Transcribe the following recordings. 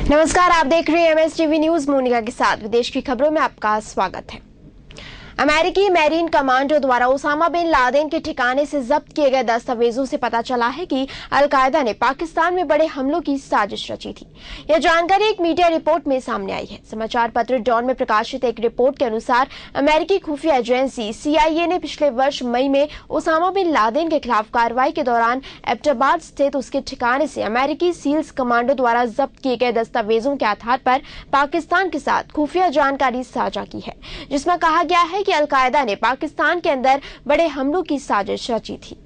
नमस्कार, आप देख रहे हैं MSTV न्यूज। मोनिका के साथ विदेश की खबरों में आपका स्वागत है। अमेरिकी मैरीन कमांडो द्वारा ओसामा बिन लादेन के ठिकाने से जब्त किए गए दस्तावेजों से पता चला है कि अलकायदा ने पाकिस्तान में बड़े हमलों की साजिश रची थी। यह जानकारी एक मीडिया रिपोर्ट में सामने आई है। समाचार पत्र डॉन में प्रकाशित एक रिपोर्ट के अनुसार अमेरिकी खुफिया एजेंसी CIA ने पिछले वर्ष मई में ओसामा बिन लादेन के खिलाफ कार्रवाई के दौरान एबटाबाद स्थित उसके ठिकाने से अमेरिकी सील्स कमांडो द्वारा जब्त किए गए दस्तावेजों के आधार पर पाकिस्तान के साथ खुफिया जानकारी साझा की है, जिसमें कहा गया है कि अलकायदा ने पाकिस्तान के अंदर बड़े हमलों की साजिश रची थी।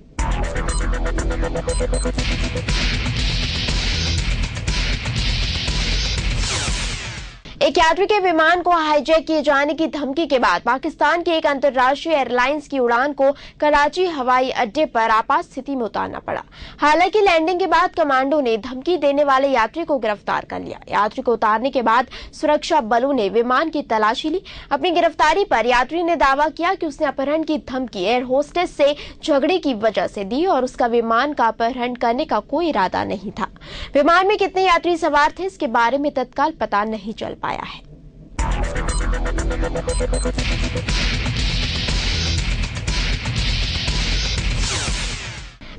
एक यात्री के विमान को हाईजैक किए जाने की धमकी के बाद पाकिस्तान की एक अंतर्राष्ट्रीय एयरलाइंस की उड़ान को कराची हवाई अड्डे पर आपात स्थिति में उतारना पड़ा। हालांकि लैंडिंग के बाद कमांडो ने धमकी देने वाले यात्री को गिरफ्तार कर लिया। यात्री को उतारने के बाद सुरक्षा बलों ने विमान की तलाशी ली। अपनी गिरफ्तारी पर यात्री ने दावा किया कि उसने अपहरण की धमकी एयर होस्टेस से झगड़े की वजह से दी और उसका विमान का अपहरण करने का कोई इरादा नहीं था। विमान में कितने यात्री सवार थे, इसके बारे में तत्काल पता नहीं चल पाया है।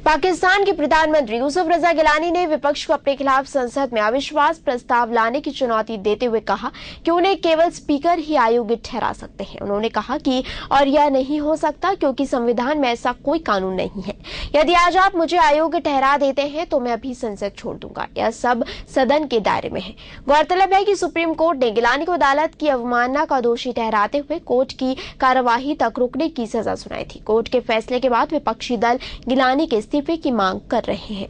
पाकिस्तान के प्रधानमंत्री यूसुफ रजा गिलानी ने विपक्ष को अपने खिलाफ संसद में अविश्वास प्रस्ताव लाने की चुनौती देते हुए कहा कि उन्हें केवल स्पीकर ही अयोग्य ठहरा सकते हैं। उन्होंने कहा कि और यह नहीं हो सकता क्योंकि संविधान में ऐसा कोई कानून नहीं है। यदि आज आप मुझे अयोग्य ठहरा देते हैं तो मैं अभी संसद छोड़ दूंगा। यह सब सदन के दायरे में है। गौरतलब है कि सुप्रीम कोर्ट ने गिलानी को अदालत की अवमानना का दोषी ठहराते हुए कोर्ट की कार्यवाही तक रुकने की सजा सुनाई थी। कोर्ट के फैसले के बाद विपक्षी दल गिलानी के इस्तीफे की मांग कर रहे हैं।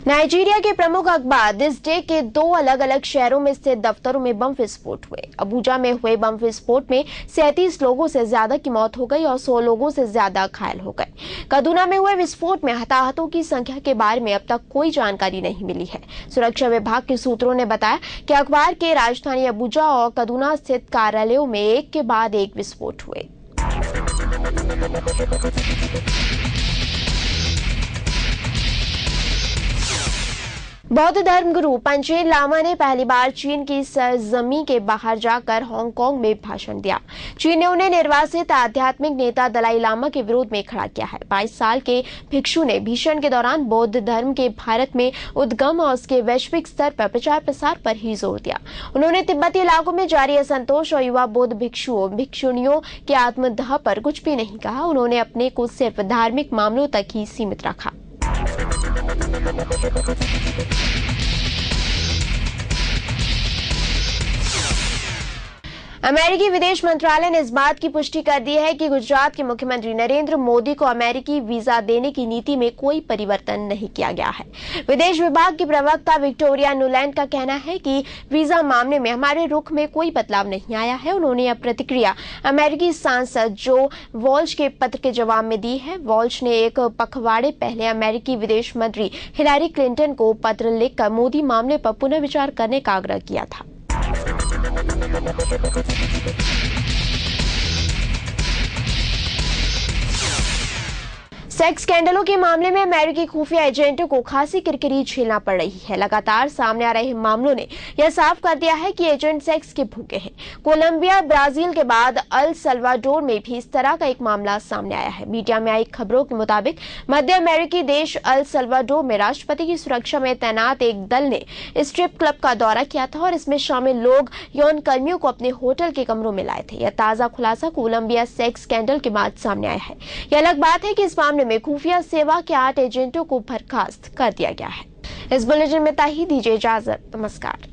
नाइजीरिया के प्रमुख अखबार दिस डे के 2 अलग अलग शहरों में स्थित दफ्तरों में बम विस्फोट हुए। अबूजा में हुए बम विस्फोट में 37 लोगों से ज्यादा की मौत हो गई और 100 लोगों से ज्यादा घायल हो गए। कदूना में हुए विस्फोट में हताहतों की संख्या के बारे में अब तक कोई जानकारी नहीं मिली है। सुरक्षा विभाग के सूत्रों ने बताया कि अखबार के राजधानी अबूजा और कदूना स्थित कार्यालयों में एक के बाद एक विस्फोट हुए। बौद्ध धर्मगुरु पंचेन लामा ने पहली बार चीन की सरजमी के बाहर जाकर हांगकांग में भाषण दिया। चीन ने उन्हें निर्वासित आध्यात्मिक नेता दलाई लामा के विरोध में खड़ा किया है। 22 साल के भिक्षु ने भाषण के दौरान बौद्ध धर्म के भारत में उद्गम और उसके वैश्विक स्तर पर प्रचार प्रसार पर ही जोर दिया। उन्होंने तिब्बती इलाकों में जारी असंतोष और युवा बौद्ध भिक्षुओं भिक्षुणियों के आत्मदाह पर कुछ भी नहीं कहा। उन्होंने अपने को सिर्फ धार्मिक मामलों तक ही सीमित रखा। अमेरिकी विदेश मंत्रालय ने इस बात की पुष्टि कर दी है कि गुजरात के मुख्यमंत्री नरेंद्र मोदी को अमेरिकी वीजा देने की नीति में कोई परिवर्तन नहीं किया गया है। विदेश विभाग की प्रवक्ता विक्टोरिया नुलैंड का कहना है कि वीजा मामले में हमारे रुख में कोई बदलाव नहीं आया है। उन्होंने यह प्रतिक्रिया अमेरिकी सांसद जो वॉल्श के पत्र के जवाब में दी है। वॉल्श ने एक पखवाड़े पहले अमेरिकी विदेश मंत्री हिलारी क्लिंटन को पत्र लिखकर मोदी मामले पर पुनर्विचार करने का आग्रह किया था। सेक्स स्कैंडलों के मामले में अमेरिकी खुफिया एजेंटों को खासी किरकिरी झेलना पड़ रही है। लगातार सामने आ रहे मामलों ने यह साफ कर दिया है कि एजेंट सेक्स के भूखे हैं। कोलंबिया, ब्राजील के बाद अल सल्वाडोर में भी इस तरह का एक मामला सामने आया है। मीडिया में आई खबरों के मुताबिक मध्य अमेरिकी देश अल सल्वाडोर में राष्ट्रपति की सुरक्षा में तैनात एक दल ने स्ट्रिप क्लब का दौरा किया था और इसमें शामिल लोग यौन कर्मियों को अपने होटल के कमरों में लाए थे। यह ताजा खुलासा कोलंबिया सेक्स स्कैंडल के बाद सामने आया है। यह अलग बात है कि इस मामले में खुफिया सेवा के 8 एजेंटों को बर्खास्त कर दिया गया है। इस बुलेटिन में दीजिए इजाजत। नमस्कार।